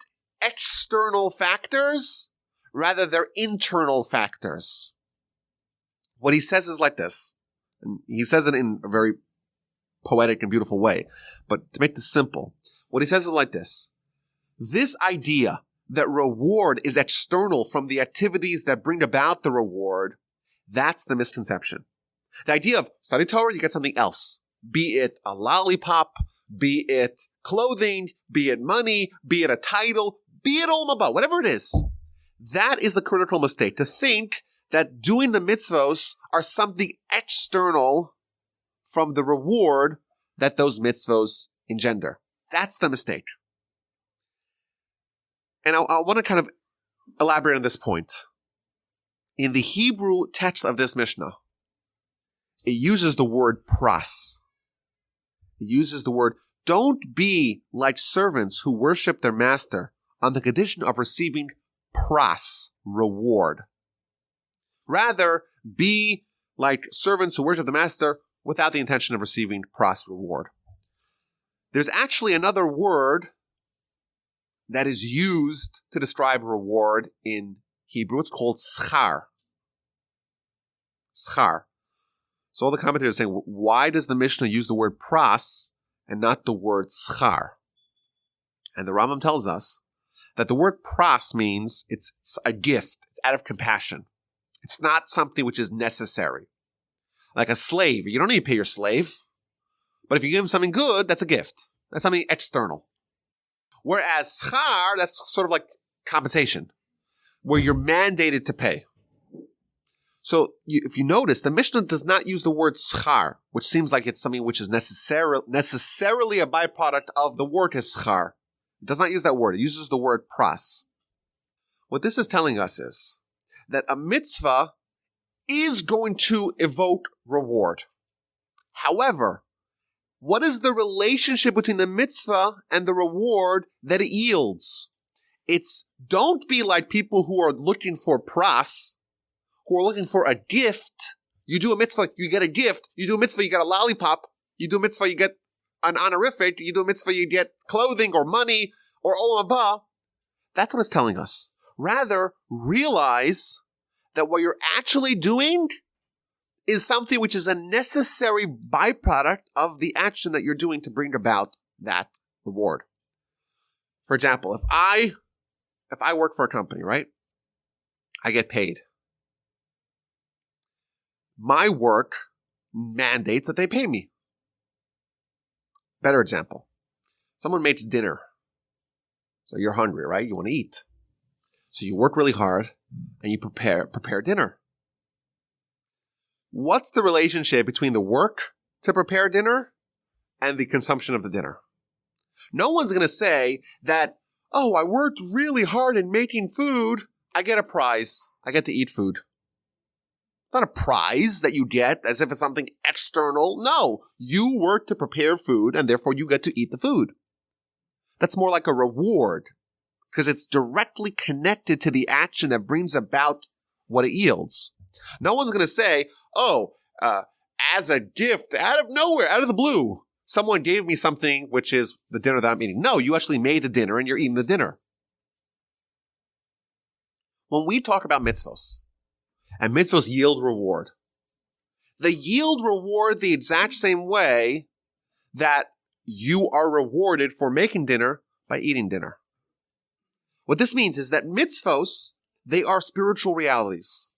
external factors, rather they're internal factors. What he says is like this, and he says it in a very poetic and beautiful way, but to make this simple, what he says is like this. This idea that reward is external from the activities that bring about the reward, that's the misconception. The idea of study Torah, you get something else, be it a lollipop, be it clothing, be it money, be it a title, be it olam haba, whatever it is. That is the critical mistake, to think that doing the mitzvos are something external from the reward that those mitzvos engender. That's the mistake. And I want to kind of elaborate on this point. In the Hebrew text of this Mishnah, it uses the word pras. It uses the word, don't be like servants who worship their master on the condition of receiving pras, reward. Rather, be like servants who worship the master without the intention of receiving pras, reward. There's actually another word that is used to describe reward in Hebrew. It's called schar. Schar. So all the commentators are saying, why does the Mishnah use the word pras and not the word schar? And the Rambam tells us that the word pras means it's a gift. It's out of compassion. It's not something which is necessary. Like a slave, you don't need to pay your slave. But if you give him something good, that's a gift. That's something external. Whereas schar, that's sort of like compensation, where you're mandated to pay. So if you notice, the Mishnah does not use the word schar, which seems like it's something which is necessarily a byproduct of the word is schar. It does not use that word. It uses the word pras. What this is telling us is that a mitzvah is going to evoke reward. However, what is the relationship between the mitzvah and the reward that it yields? It's don't be like people who are looking for pras, who are looking for a gift You do a mitzvah, you get a gift. You do a mitzvah, you get a lollipop. You do a mitzvah, you get an honorific. You do a mitzvah, you get clothing or money or olam haba. That's what it's telling us. Rather, realize that what you're actually doing is something which is a necessary byproduct of the action that you're doing to bring about that reward. For example, if I work for a company, right? I get paid. My work mandates that they pay me. Better example. Someone makes dinner. So you're hungry, right? You want to eat. So you work really hard and you prepare dinner. What's the relationship between the work to prepare dinner and the consumption of the dinner? No one's going to say that, oh, I worked really hard in making food. I get a prize. I get to eat food. It's not a prize that you get as if it's something external. No, you work to prepare food and therefore you get to eat the food. That's more like a reward because it's directly connected to the action that brings about what it yields. No one's going to say, oh, as a gift, out of nowhere, out of the blue, someone gave me something which is the dinner that I'm eating. No, you actually made the dinner and you're eating the dinner. When we talk about mitzvos, and mitzvos yield reward, they yield reward the exact same way that you are rewarded for making dinner by eating dinner. What this means is that mitzvos, they are spiritual realities.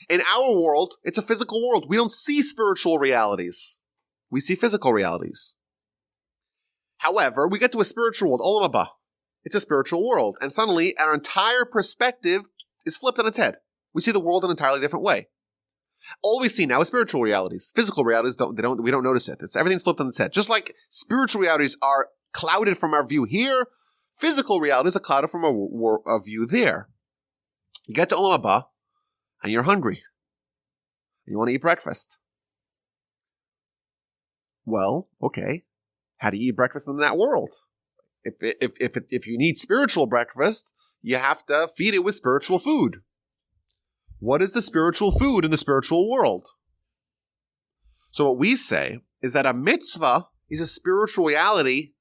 In our world, it's a physical world. We don't see spiritual realities. We see physical realities. However, we get to a spiritual world, olam haba. It's a spiritual world. And suddenly, our entire perspective is flipped on its head. We see the world in an entirely different way. All we see now is spiritual realities. Physical realities, we don't notice it. Everything's flipped on its head. Just like spiritual realities are clouded from our view here, physical realities are clouded from our view there. You get to olam haba, and you're hungry. You want to eat breakfast. Well, okay. How do you eat breakfast in that world? If you need spiritual breakfast, you have to feed it with spiritual food. What is the spiritual food in the spiritual world? So what we say is that a mitzvah is a spiritual reality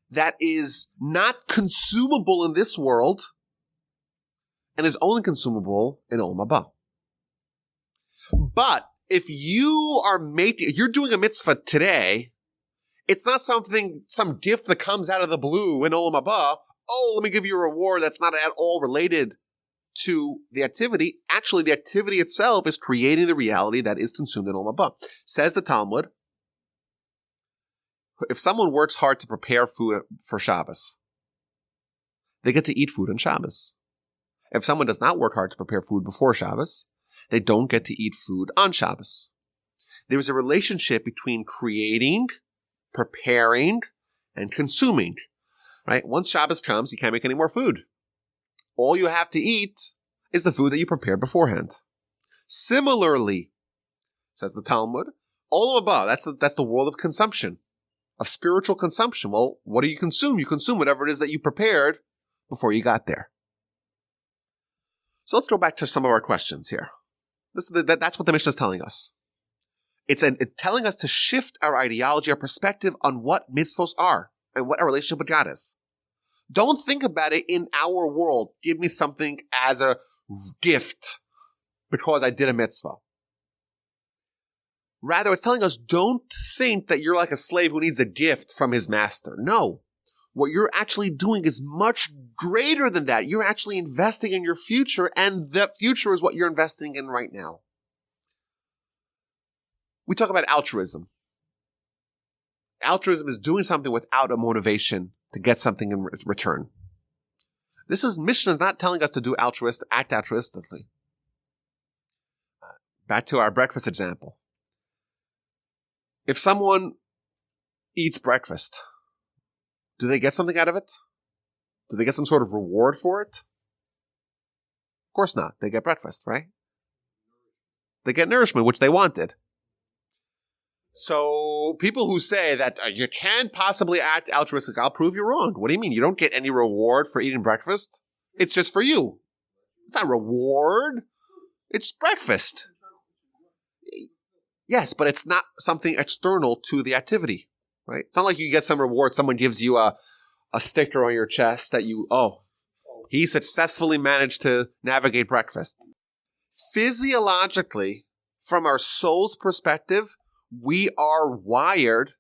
that is not consumable in this world and is only consumable in olam haba. But if you're doing a mitzvah today, it's not some gift that comes out of the blue in olam haba. Oh, let me give you a reward that's not at all related to the activity. Actually, the activity itself is creating the reality that is consumed in olam haba. Says the Talmud, if someone works hard to prepare food for Shabbos, they get to eat food on Shabbos. If someone does not work hard to prepare food before Shabbos, they don't get to eat food on Shabbos. There is a relationship between creating, preparing, and consuming. Right? Once Shabbos comes, you can't make any more food. All you have to eat is the food that you prepared beforehand. Similarly, says the Talmud, olam haba, that's the world of consumption, of spiritual consumption. Well, what do you consume? You consume whatever it is that you prepared before you got there. So let's go back to some of our questions here. That's what the Mishnah is telling us. It's telling us to shift our ideology, our perspective on what mitzvos are and what our relationship with God is. Don't think about it in our world. Give me something as a gift because I did a mitzvah. Rather, it's telling us don't think that you're like a slave who needs a gift from his master. No. What you're actually doing is much greater than that. You're actually investing in your future, and that future is what you're investing in right now. We talk about altruism. Altruism is doing something without a motivation to get something in return. Mishnah is not telling us to act altruistically. Back to our breakfast example. If someone eats breakfast, do they get something out of it? Do they get some sort of reward for it? Of course not. They get breakfast, right? They get nourishment, which they wanted. So people who say that you can't possibly act altruistic, I'll prove you wrong. What do you mean? You don't get any reward for eating breakfast? It's just for you. It's not reward. It's breakfast. Yes, but it's not something external to the activity, right? It's not like you get some reward. Someone gives you a sticker on your chest that he successfully managed to navigate breakfast. Physiologically, from our soul's perspective, we are wired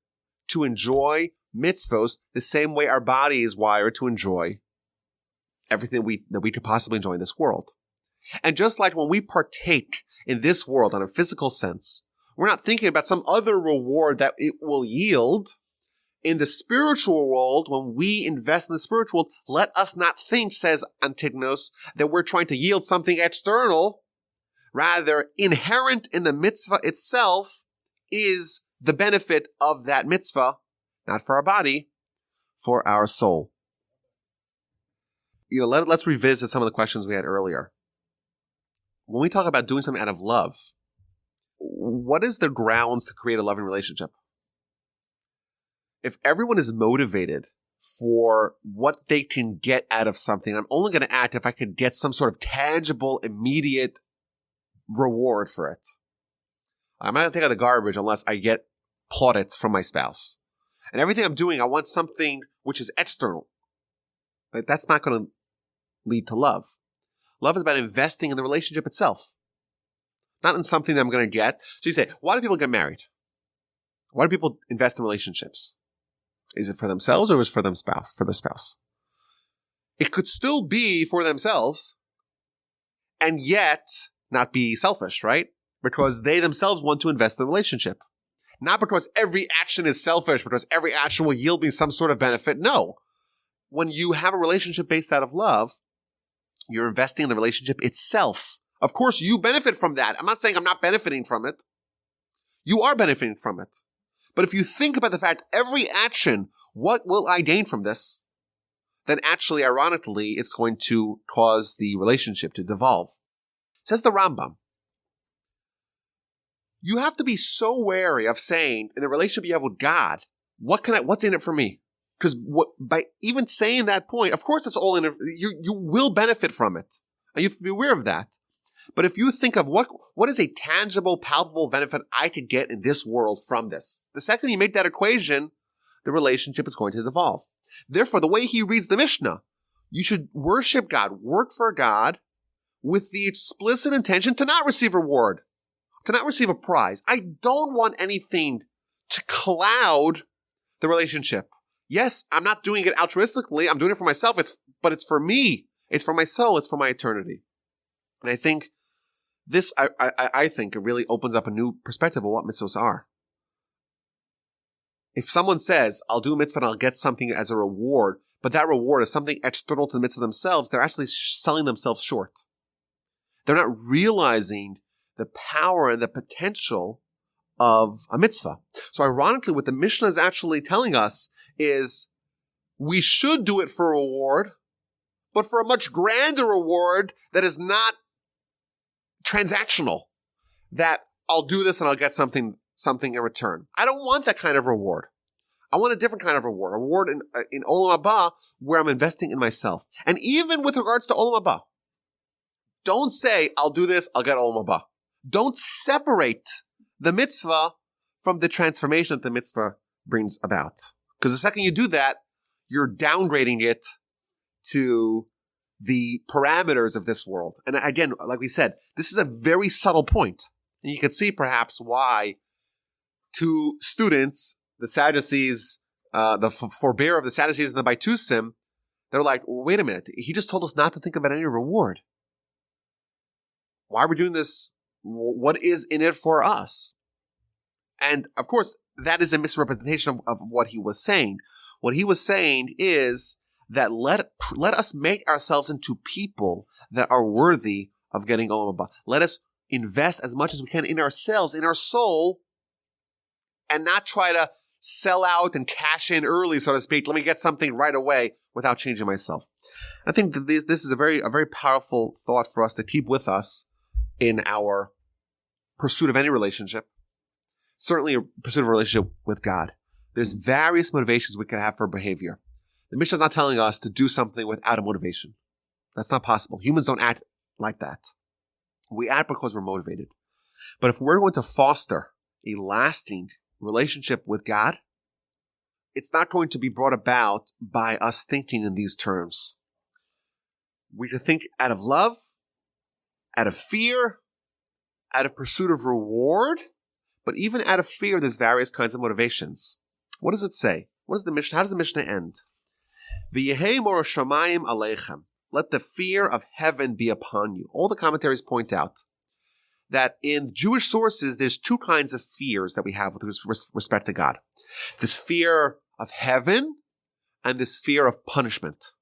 to enjoy mitzvos the same way our body is wired to enjoy everything that we could possibly enjoy in this world. And just like when we partake in this world on a physical sense, we're not thinking about some other reward that it will yield. In the spiritual world, when we invest in the spiritual world, let us not think, says Antigonus, that we're trying to yield something external. Rather, inherent in the mitzvah itself is the benefit of that mitzvah, not for our body, for our soul. Let's revisit some of the questions we had earlier. When we talk about doing something out of love, what is the grounds to create a loving relationship? If everyone is motivated for what they can get out of something, I'm only going to act if I could get some sort of tangible, immediate reward for it. I'm not going to take out the garbage unless I get plaudits from my spouse. And everything I'm doing, I want something which is external. Like, that's not going to lead to love. Love is about investing in the relationship itself, not in something that I'm going to get. So you say, why do people get married? Why do people invest in relationships? Is it for themselves or is it for their spouse? It could still be for themselves and yet not be selfish, right? Because they themselves want to invest in the relationship. Not because every action is selfish, because every action will yield me some sort of benefit. No. When you have a relationship based out of love, you're investing in the relationship itself. Of course, you benefit from that. I'm not saying I'm not benefiting from it. You are benefiting from it. But if you think about the fact, every action, what will I gain from this? Then actually, ironically, it's going to cause the relationship to devolve. Says the Rambam, you have to be so wary of saying, in the relationship you have with God, what's in it for me? Because by even saying that point, of course it's all in it. You will benefit from it. And you have to be aware of that. But if you think of what is a tangible, palpable benefit I could get in this world from this, the second you make that equation, the relationship is going to devolve. Therefore, the way he reads the Mishnah, you should worship God, work for God, with the explicit intention to not receive reward, to not receive a prize. I don't want anything to cloud the relationship. Yes, I'm not doing it altruistically. I'm doing it for myself. But it's for me. It's for my soul. It's for my eternity. And I think this, I think, it really opens up a new perspective of what mitzvahs are. If someone says, I'll do a mitzvah and I'll get something as a reward, but that reward is something external to the mitzvah themselves, they're actually selling themselves short. They're not realizing the power and the potential of a mitzvah. So ironically, what the Mishnah is actually telling us is we should do it for a reward, but for a much grander reward that is not transactional, that I'll do this and I'll get something in return. I don't want that kind of reward. I want a different kind of reward, a reward in Olam Haba where I'm investing in myself. And even with regards to Olam Haba, don't say, I'll do this, I'll get Olam Haba. Don't separate the mitzvah from the transformation that the mitzvah brings about. Because the second you do that, you're downgrading it to the parameters of this world. And again, like we said, this is a very subtle point. And you can see perhaps why to students, the Sadducees, the forebear of the Sadducees and the Baitusim, they're like, wait a minute, he just told us not to think about any reward. Why are we doing this? What is in it for us? And of course, that is a misrepresentation of what he was saying. What he was saying is that let us make ourselves into people that are worthy of getting Olam Haba. Let us invest as much as we can in ourselves, in our soul, and not try to sell out and cash in early, so to speak. Let me get something right away without changing myself. I think that this is a very powerful thought for us to keep with us in our pursuit of any relationship. Certainly a pursuit of a relationship with God. There's various motivations we can have for behavior. The Mishnah is not telling us to do something without a motivation. That's not possible. Humans don't act like that. We act because we're motivated. But if we're going to foster a lasting relationship with God, it's not going to be brought about by us thinking in these terms. We can think out of love, out of fear, out of pursuit of reward, but even out of fear, there's various kinds of motivations. What does it say? What is the Mishnah? How does the Mishnah end? V'yehei mor shamayim aleichem. Let the fear of heaven be upon you. All the commentaries point out that in Jewish sources, there's two kinds of fears that we have with respect to God. This fear of heaven and this fear of punishment.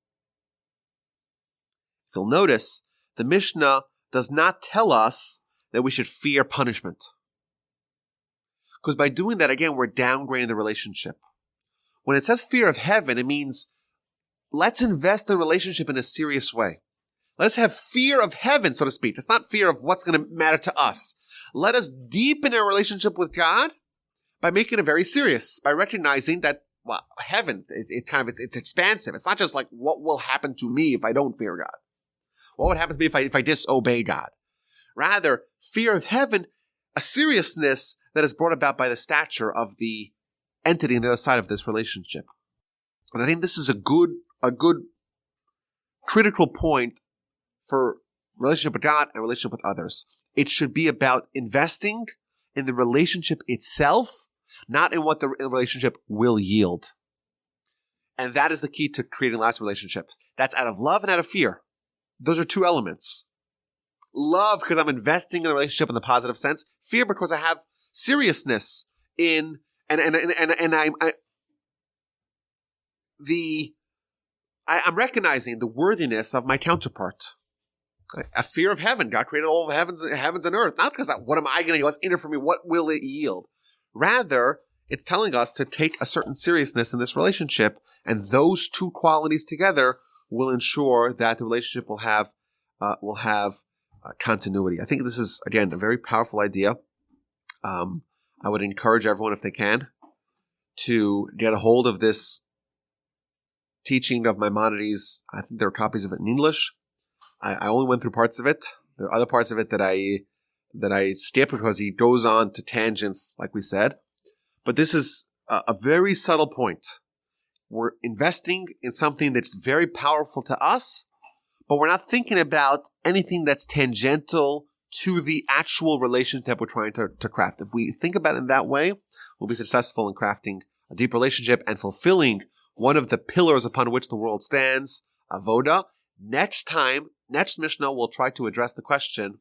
If you'll notice, the Mishnah does not tell us that we should fear punishment. Because by doing that, again, we're downgrading the relationship. When it says fear of heaven, it means let's invest the relationship in a serious way. Let us have fear of heaven, so to speak. It's not fear of what's going to matter to us. Let us deepen our relationship with God by making it very serious, by recognizing that, well, heaven, it's expansive. It's not just like what will happen to me if I don't fear God. What would happen to me if I disobey God? Rather, fear of heaven, a seriousness that is brought about by the stature of the entity on the other side of this relationship. And I think this is a good critical point for relationship with God and relationship with others. It should be about investing in the relationship itself, not in what the relationship will yield. And that is the key to creating lasting relationships. That's out of love and out of fear. Those are two elements. Love because I'm investing in the relationship in the positive sense. Fear because I have seriousness in I'm recognizing the worthiness of my counterpart. A fear of heaven. God created all of heavens and earth. Not because what am I going to do? What's in it for me? What will it yield? Rather, it's telling us to take a certain seriousness in this relationship, and those two qualities together will ensure that the relationship will have continuity. I think this is, again, a very powerful idea. I would encourage everyone, if they can, to get a hold of this teaching of Maimonides. I think there are copies of it in English. I only went through parts of it. There are other parts of it that I skipped because he goes on to tangents, like we said. But this is a very subtle point. We're investing in something that's very powerful to us, but we're not thinking about anything that's tangential to the actual relationship we're trying to craft. If we think about it in that way, we'll be successful in crafting a deep relationship and fulfilling one of the pillars upon which the world stands, Avodah. Next Mishnah, we'll try to address the question,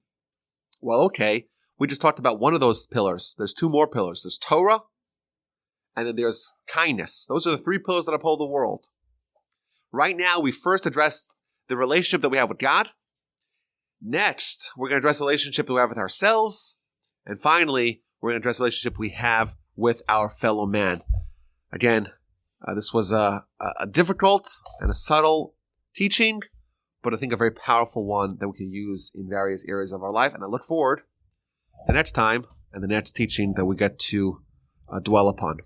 well, okay, we just talked about one of those pillars. There's two more pillars. There's Torah, and then there's kindness. Those are the three pillars that uphold the world. Right now, we first addressed the relationship that we have with God. Next, we're going to address the relationship that we have with ourselves. And finally, we're going to address the relationship we have with our fellow man. Again, this was a difficult and a subtle teaching, but I think a very powerful one that we can use in various areas of our life. And I look forward to the next time and the next teaching that we get to dwell upon.